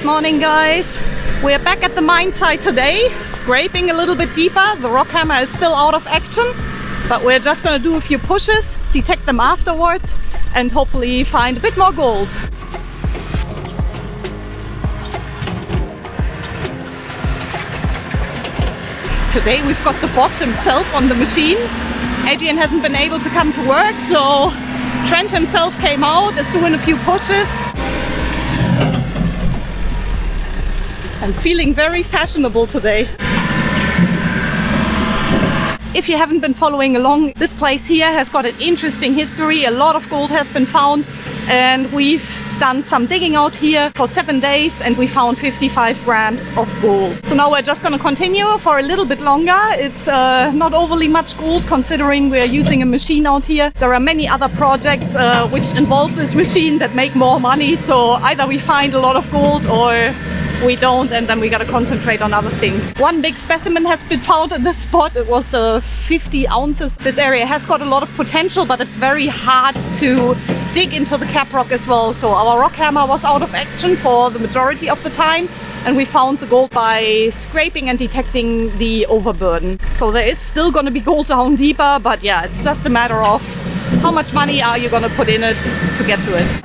Morning guys, we're back at the mine site today, scraping a little bit deeper. The rock hammer is still out of action, but we're just gonna do a few pushes, detect them afterwards, and hopefully find a bit more gold. Today we've got the boss himself on the machine. Adrian hasn't been able to come to work, so Trent himself came out, is doing a few pushes. I'm feeling very fashionable today. If you haven't been following along, this place here has got an interesting history. A lot of gold has been found, and we've done some digging out here for 7 days and we found 55 grams of gold. So now we're just going to continue for a little bit longer. It's not overly much gold considering we're using a machine out here. There are many other projects which involve this machine that make more money, so either we find a lot of gold or we don't, and then we gotta concentrate on other things. One big specimen has been found in this spot. It was 50 ounces. This area has got a lot of potential, but it's very hard to dig into the cap rock as well. So our rock hammer was out of action for the majority of the time, and we found the gold by scraping and detecting the overburden. So there is still gonna be gold down deeper, but yeah, it's just a matter of how much money are you gonna put in it to get to it.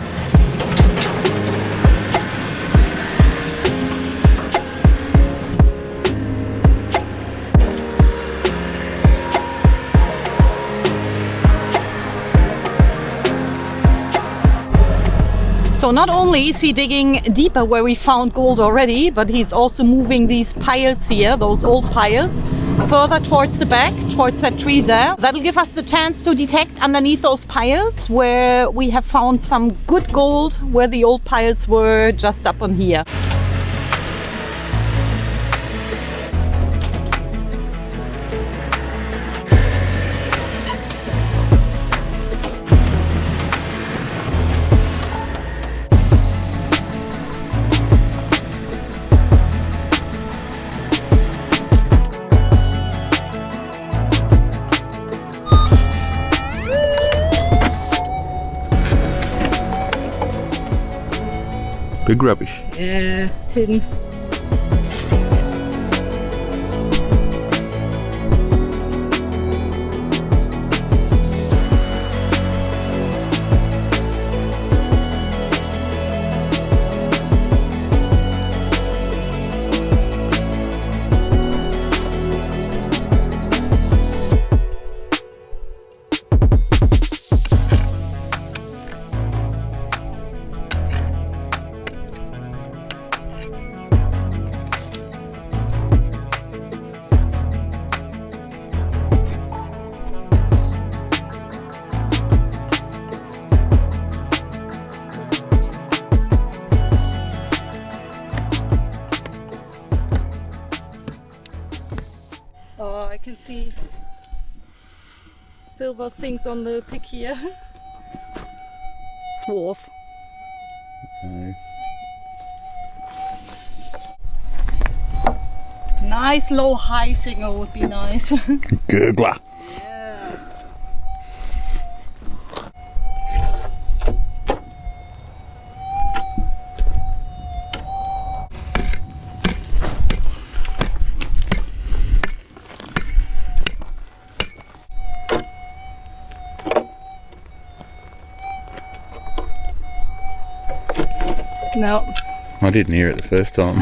So not only is he digging deeper where we found gold already, but he's also moving these piles here, those old piles, further towards the back, towards that tree there. That'll give us the chance to detect underneath those piles where we have found some good gold, where the old piles were just up on here. Big rubbish. Yeah, tin. Oh, I can see silver things on the pick here. Swarf. Okay. Nice low high signal would be nice. Gurgler. Yeah. No. I didn't hear it the first time.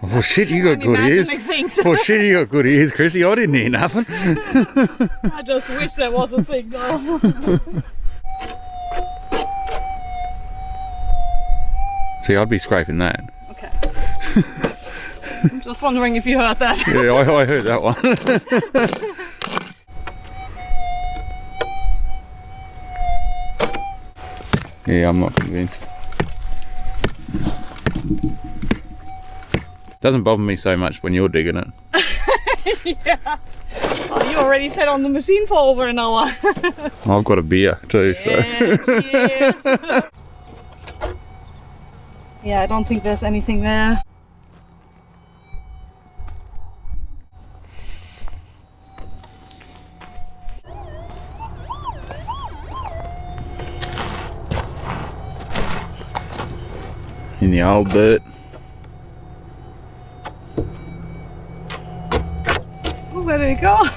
Oh shit, you got good ears. Things. Oh shit, you got good ears, Chrissy. I didn't hear nothing. I just wish there was a signal. See, I'd be scraping that. Okay. I'm just wondering if you heard that. Yeah, I heard that one. Yeah, I'm not convinced. Doesn't bother me so much when you're digging it. Yeah. Oh, you already sat on the machine for over an hour. I've got a beer too, yeah, so. Cheers. Yeah, I don't think there's anything there. In the old dirt. you go.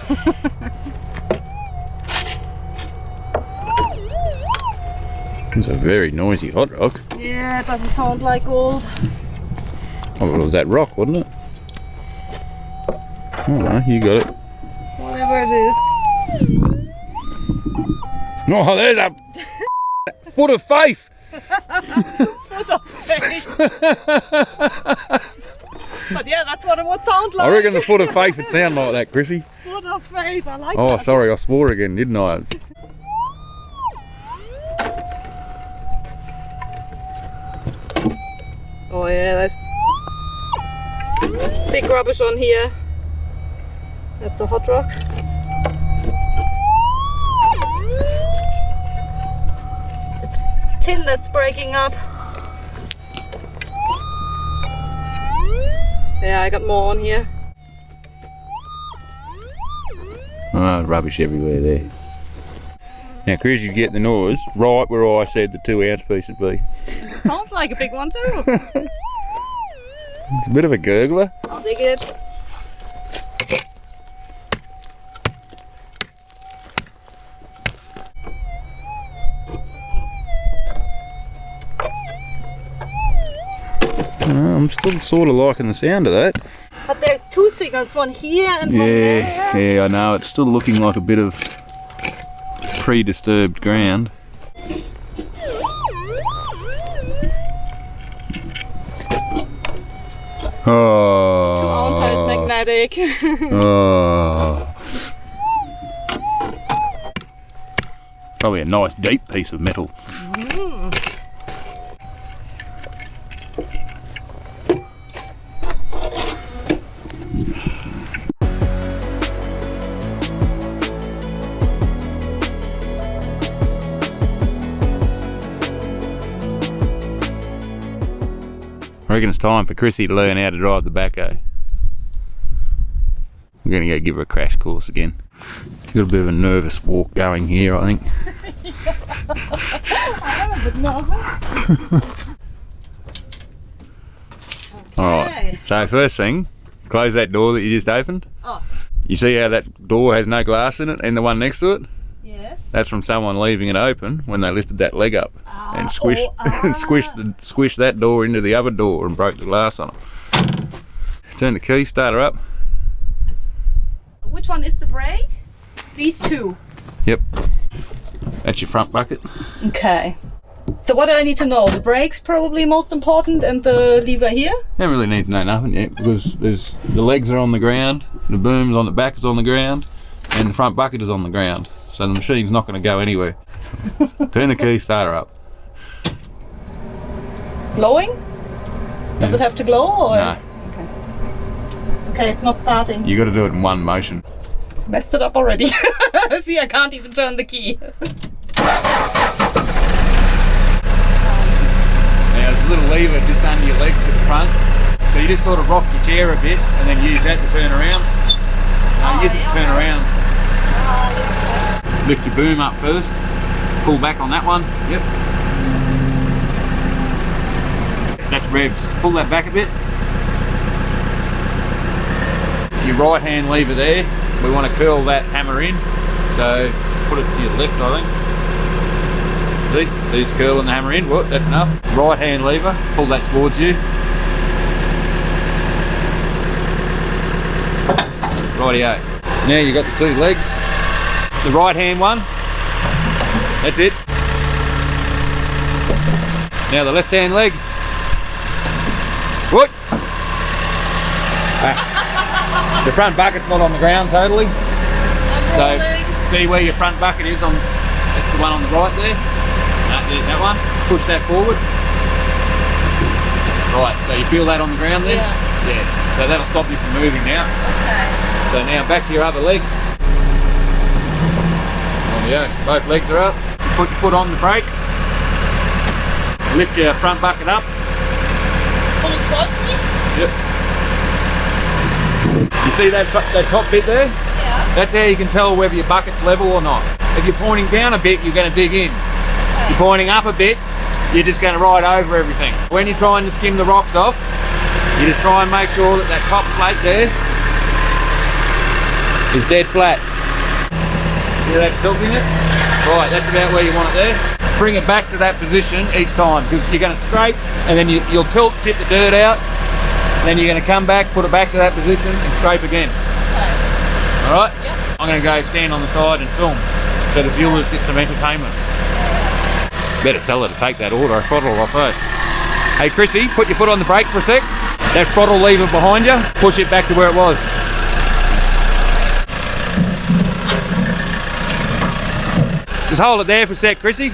It's a very noisy hot rock. Yeah, it doesn't sound like gold. Oh, it was that rock, wasn't it? Oh no, you got it. Whatever it is. Oh, there's a foot of faith. Foot of faith. But yeah, that's what it would sound like. I reckon the foot of faith would sound like that, Chrissy. Foot of faith, I like Oh, that. sorry, I swore again, didn't I? Oh yeah, there's big rubbish on here. That's a hot rock. It's tin that's breaking up. Yeah, I got more on here. Oh, rubbish everywhere there. Now, Chris, you get the noise right where I said the 2 ounce piece would be. Sounds like a big one too. It's a bit of a gurgler. I'll dig it. I'm still sort of liking the sound of that. But there's 2 signals, one here and one there. Yeah, I know. It's still looking like a bit of pre-disturbed ground. Oh. 2 ounce size magnetic. Oh. Probably a nice deep piece of metal. I reckon it's time for Chrissy to learn how to drive the backhoe. We're going to go give her a crash course again. She's got a bit of a nervous walk going here, I think. I am a bit nervous. Okay. Alright, so first thing, close that door that you just opened. Oh, You see how that door has no glass in it and the one next to it? yes. That's from someone leaving it open when they lifted that leg up and squished and squished that door into the other door and broke the glass on it. Turn the key, start her up. Which one is the brake? These 2. Yep. That's your front bucket. Okay. So what do I need to know? The brake's probably most important and the lever here? Don't really need to know nothing yet because the legs are on the ground, the boom's on the back is on the ground, and the front bucket is on the ground. So the machine's not going to go anywhere. Turn the key, start her up. Glowing? Does it have to glow or? No, Okay. Okay, it's not starting. you got to do it in one motion. Messed it up already. See, I can't even turn the key. Now there's a little lever just under your legs at the front. So you just sort of rock your chair a bit and then use that to turn around. Use it to turn around. Lift your boom up first. Pull back on that one. Yep. That's revs. Pull that back a bit. Your right hand lever there, we want to curl that hammer in. So put it to your left, I think. See it's curling the hammer in. Whoop, that's enough. Right hand lever, pull that towards you. Rightio. Now you've got the 2 legs. The right hand one. That's it. Now the left hand leg. What? The front bucket's not on the ground totally. So see where your front bucket is on, that's the one on the right there. There's that one. Push that forward. Right, so you feel that on the ground there? Yeah. So that'll stop you from moving now. Okay. So now back to your other leg. On you go. Both legs are up. Put your foot on the brake. Lift your front bucket up. Pull it towards me? Yep. You see that top bit there? Yeah. That's how you can tell whether your bucket's level or not. If you're pointing down a bit, you're going to dig in. If you're pointing up a bit, you're just going to ride over everything. When you're trying to skim the rocks off, you just try and make sure that that top plate there is dead flat. Yeah, that's tilting it. Right, that's about where you want it there. Bring it back to that position each time, because you're going to scrape and then you'll tilt, tip the dirt out. Then you're going to come back, put it back to that position and scrape again. Okay. Alright? Yep. I'm going to go stand on the side and film so the viewers get some entertainment. Better tell her to take that auto throttle off, eh? Hey Chrissy, put your foot on the brake for a sec. That throttle lever behind you, push it back to where it was. Just hold it there for a sec, Chrissy.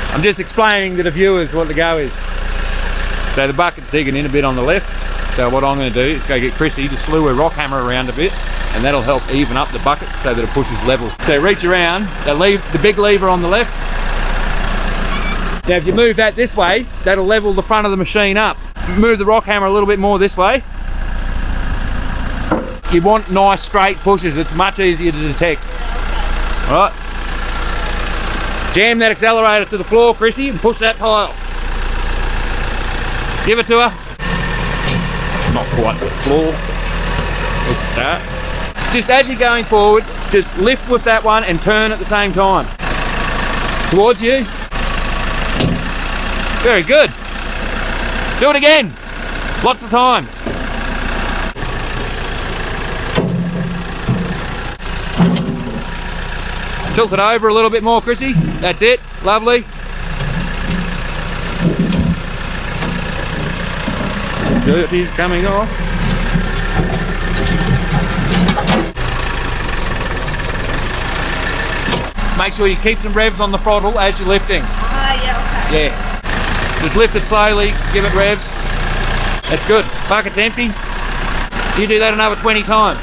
I'm just explaining to the viewers what the go is. So the bucket's digging in a bit on the left. So what I'm going to do is go get Chrissy to slew her rock hammer around a bit, and that'll help even up the bucket so that it pushes level. So reach around, the big lever on the left. Now if you move that this way, that'll level the front of the machine up. Move the rock hammer a little bit more this way. You want nice straight pushes, it's much easier to detect. Alright. Jam that accelerator to the floor, Chrissy, and push that pile. Give it to her. Not quite to the floor. It's a start. Just as you're going forward, just lift with that one and turn at the same time. Towards you. Very good. Do it again. Lots of times. Tilt it over a little bit more, Chrissy. That's it. Lovely. Dirt is coming off. Make sure you keep some revs on the throttle as you're lifting. Yeah, okay. Yeah. Just lift it slowly, give it revs. That's good. Bucket's empty. You do that another 20 times.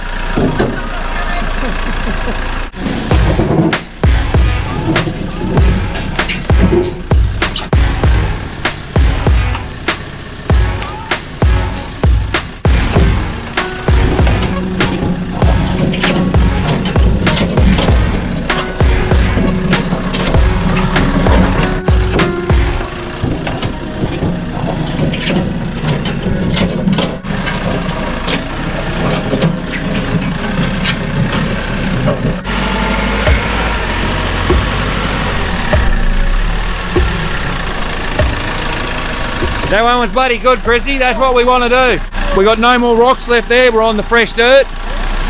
That one was bloody good, Chrissy. That's what we want to do. We got no more rocks left there. We're on the fresh dirt,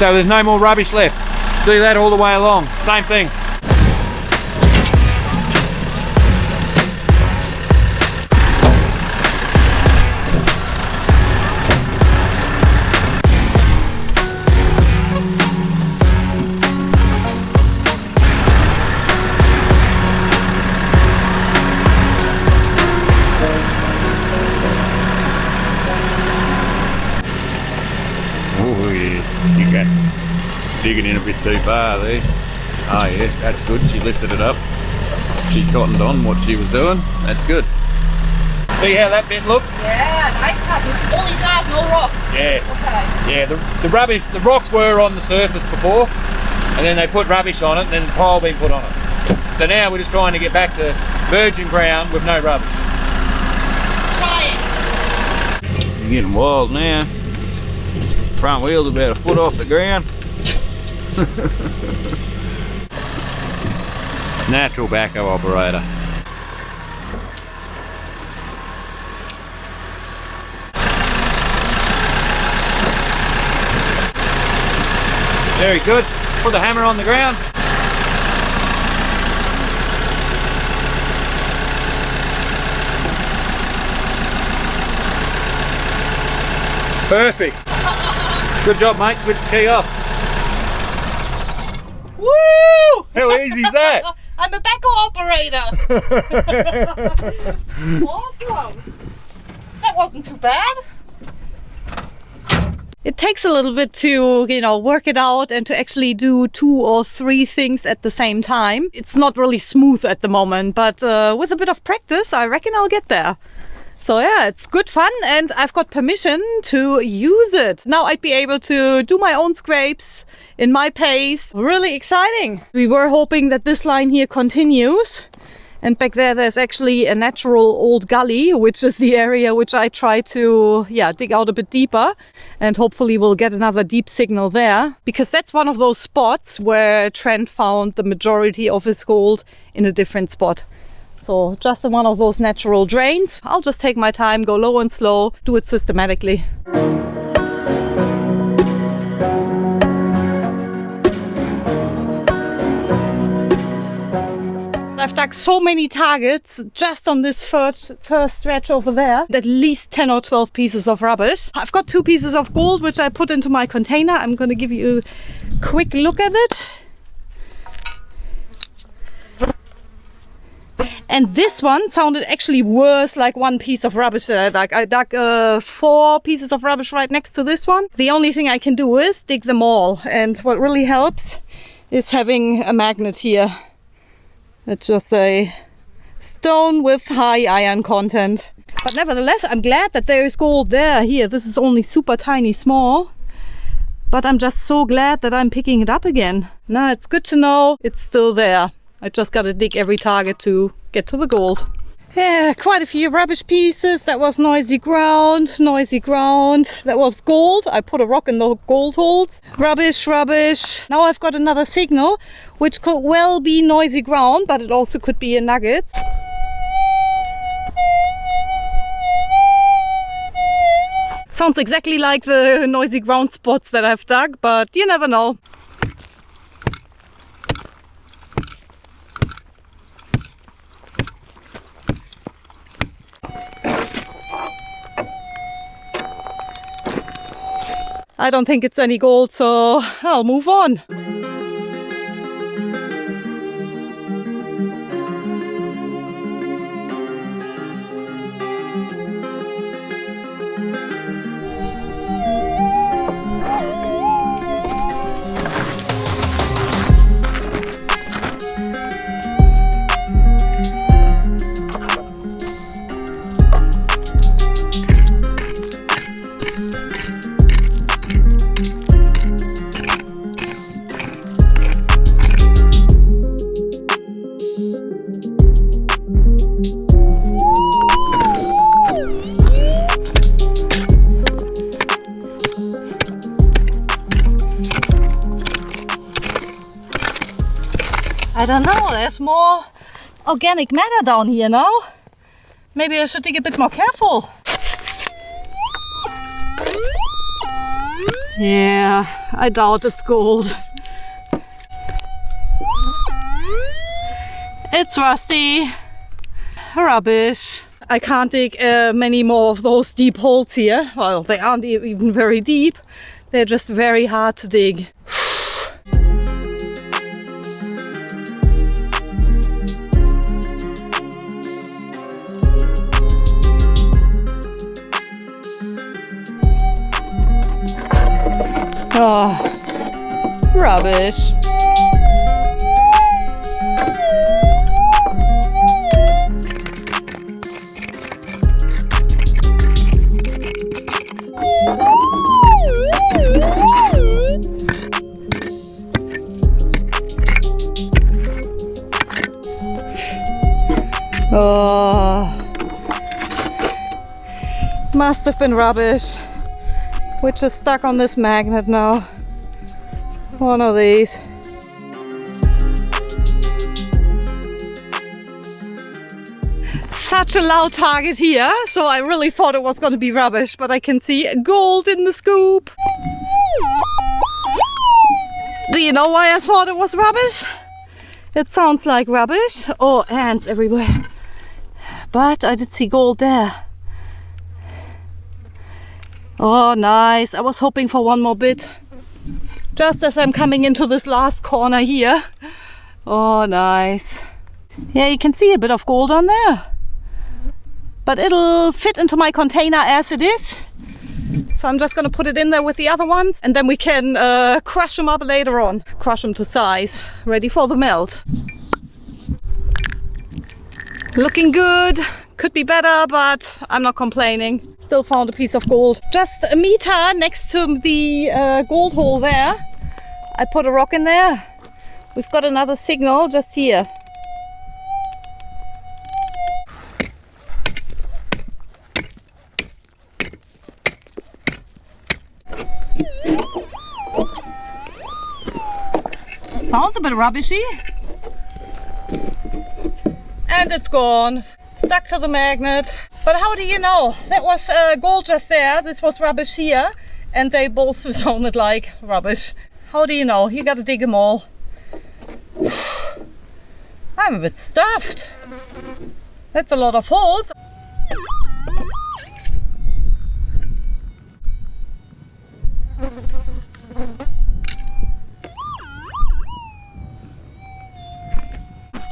so there's no more rubbish left. Do that all the way along. Same thing. You got digging in a bit too far there. Oh yes, that's good. She lifted it up. She cottoned on what she was doing. That's good. See how that bit looks? Yeah, nice cut. Only dirt, no rocks. Yeah. Okay. Yeah, the rocks were on the surface before, and then they put rubbish on it, and then there's a pile being put on it. So now we're just trying to get back to virgin ground with no rubbish. Try it. You're getting wild now. Front wheel's about a foot off the ground. Natural backhoe operator. Very good. Put the hammer on the ground. Perfect. Good job, mate. Switch the key off. Woo! How easy is that? I'm a backhoe operator. Awesome. That wasn't too bad. It takes a little bit to, work it out and to actually do 2 or 3 things at the same time. It's not really smooth at the moment, but with a bit of practice, I reckon I'll get there. So yeah, it's good fun and I've got permission to use it. Now I'd be able to do my own scrapes in my pace. Really exciting. We were hoping that this line here continues And back there's actually a natural old gully, which is the area which I try to dig out a bit deeper, and hopefully we'll get another deep signal there, because that's one of those spots where Trent found the majority of his gold in a different spot. So just in one of those natural drains. I'll just take my time, go low and slow, do it systematically. I've dug so many targets just on this first stretch over there. At least 10 or 12 pieces of rubbish. I've got 2 pieces of gold which I put into my container. I'm going to give you a quick look at it. And this one sounded actually worse like one piece of rubbish that I dug. I dug 4 pieces of rubbish right next to this one. The only thing I can do is dig them all. And what really helps is having a magnet here. It's just a stone with high iron content. But nevertheless, I'm glad that there is gold there. Here, this is only super tiny small. But I'm just so glad that I'm picking it up again. Now, it's good to know it's still there. I just gotta dig every target to get to the gold. Yeah, quite a few rubbish pieces. That was noisy ground. That was gold. I put a rock in the gold holes. Rubbish. Now I've got another signal, which could well be noisy ground, but it also could be a nugget. Sounds exactly like the noisy ground spots that I've dug, but you never know. I don't think it's any gold, so I'll move on. I don't know, there's more organic matter down here now. Maybe I should dig a bit more careful. Yeah, I doubt it's gold. It's rusty. Rubbish. I can't dig many more of those deep holes here. Well, they aren't even very deep. They're just very hard to dig. Oh, rubbish. Oh, must have been rubbish, which is stuck on this magnet now. One of these. Such a loud target here, so I really thought it was going to be rubbish, but I can see gold in the scoop. Do you know why I thought it was rubbish? It sounds like rubbish. Oh, ants everywhere. But I did see gold there. Oh, nice. I was hoping for one more bit. Just as I'm coming into this last corner here. Oh, nice. Yeah, you can see a bit of gold on there. But it'll fit into my container as it is. So I'm just going to put it in there with the other ones. And then we can crush them up later on. Crush them to size. Ready for the melt. Looking good. Could be better, but I'm not complaining. Still found a piece of gold. Just a meter next to the gold hole there. I put a rock in there. We've got another signal just here. Sounds a bit rubbishy. And it's gone. Stuck to the magnet. But how do you know? That was gold just there. This was rubbish here. And they both sounded like rubbish. How do you know? You gotta dig them all. I'm a bit stuffed. That's a lot of holes.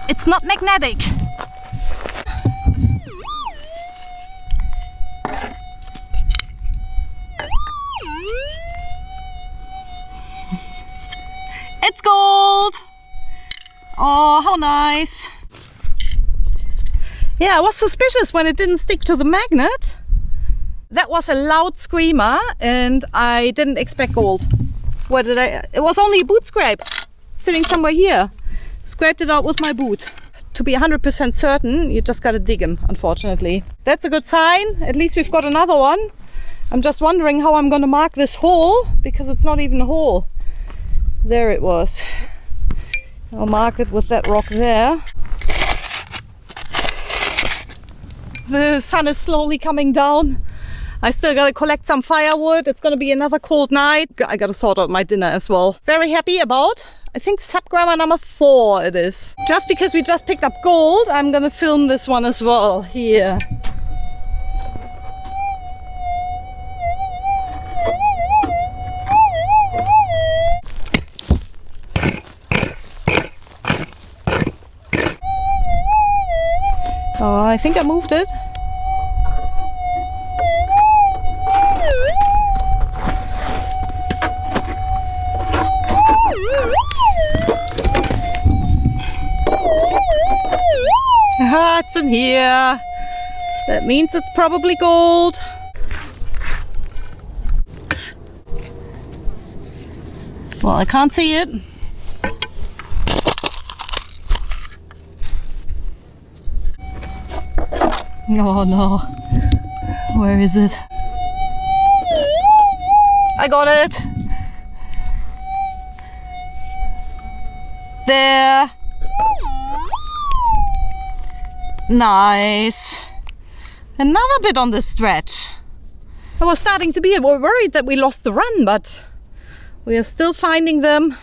It's not magnetic. It's gold. Oh, how nice. Yeah, I was suspicious when it didn't stick to the magnet. That was a loud screamer and I didn't expect gold. What did I? It was only a boot scrape sitting somewhere here. Scraped it out with my boot. To be 100% certain, you just gotta dig them, unfortunately. That's a good sign. At least we've got another one. I'm just wondering how I'm gonna mark this hole because it's not even a hole. There it was. I'll mark it with that rock there. The sun is slowly coming down. I still gotta collect some firewood. It's gonna be another cold night. I gotta sort out my dinner as well. Very happy about, I think, subgrammer number 4 it is. Just because we just picked up gold, I'm gonna film this one as well here. Oh, I think I moved it. Ah, it's in here. That means it's probably gold. Well, I can't see it. Oh no. Where is it? I got it. There. Nice. Another bit on the stretch. I was starting to be worried that we lost the run, but we are still finding them.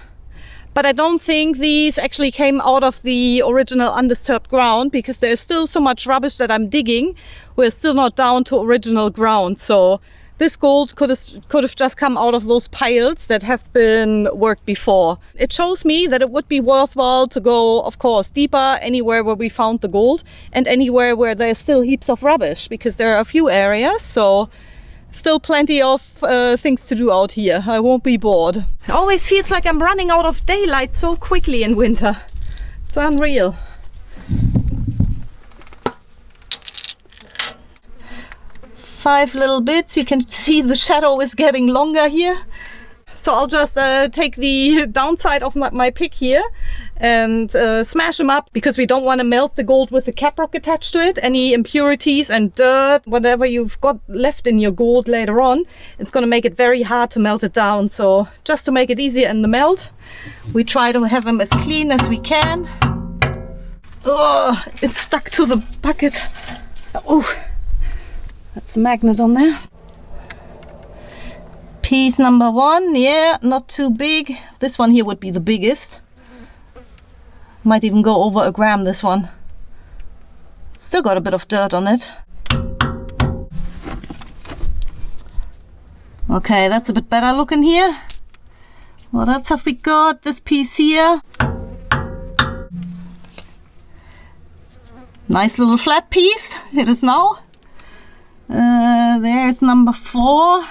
But I don't think these actually came out of the original undisturbed ground because there's still so much rubbish that I'm digging. We're still not down to original ground. So this gold could have just come out of those piles that have been worked before. It shows me that it would be worthwhile to go, of course, deeper anywhere where we found the gold and anywhere where there's still heaps of rubbish, because there are a few areas. So still plenty of things to do out here. I won't be bored. It always feels like I'm running out of daylight so quickly in winter. It's unreal. Five little bits. You can see the shadow is getting longer here. So I'll just take the downside of my pick here and smash them up, because we don't want to melt the gold with the caprock attached to it. Any impurities and dirt, whatever you've got left in your gold later on, it's going to make it very hard to melt it down. So just to make it easier in the melt, we try to have them as clean as we can. Oh, it's stuck to the bucket. Oh, that's a magnet on there. Piece number 1, yeah, not too big. This one here would be the biggest. Might even go over a gram, this one. Still got a bit of dirt on it. Okay, that's a bit better looking here. What else have we got? This piece here. Nice little flat piece, it is now. There's number 4.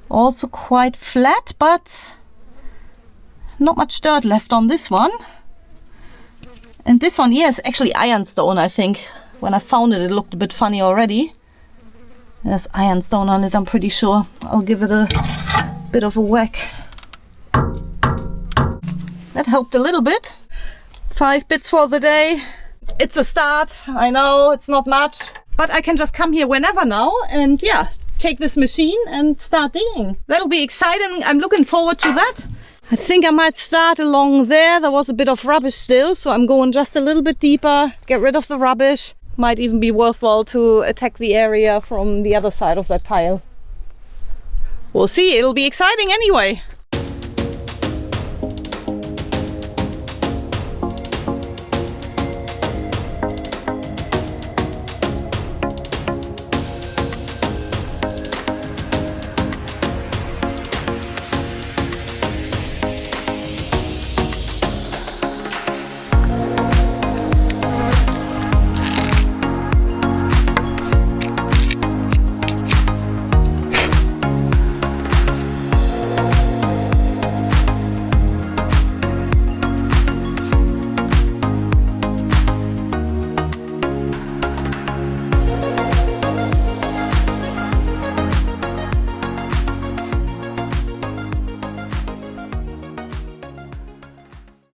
Also quite flat, but not much dirt left on this one. And this one here is actually ironstone, I think. When I found it, it looked a bit funny already. There's ironstone on it, I'm pretty sure. I'll give it a bit of a whack. That helped a little bit. 5 bits for the day. It's a start. I know it's not much, but I can just come here whenever now and yeah, take this machine and start digging. That'll be exciting. I'm looking forward to that. I think I might start along there. There was a bit of rubbish still, so I'm going just a little bit deeper, get rid of the rubbish. Might even be worthwhile to attack the area from the other side of that pile. We'll see, it'll be exciting anyway.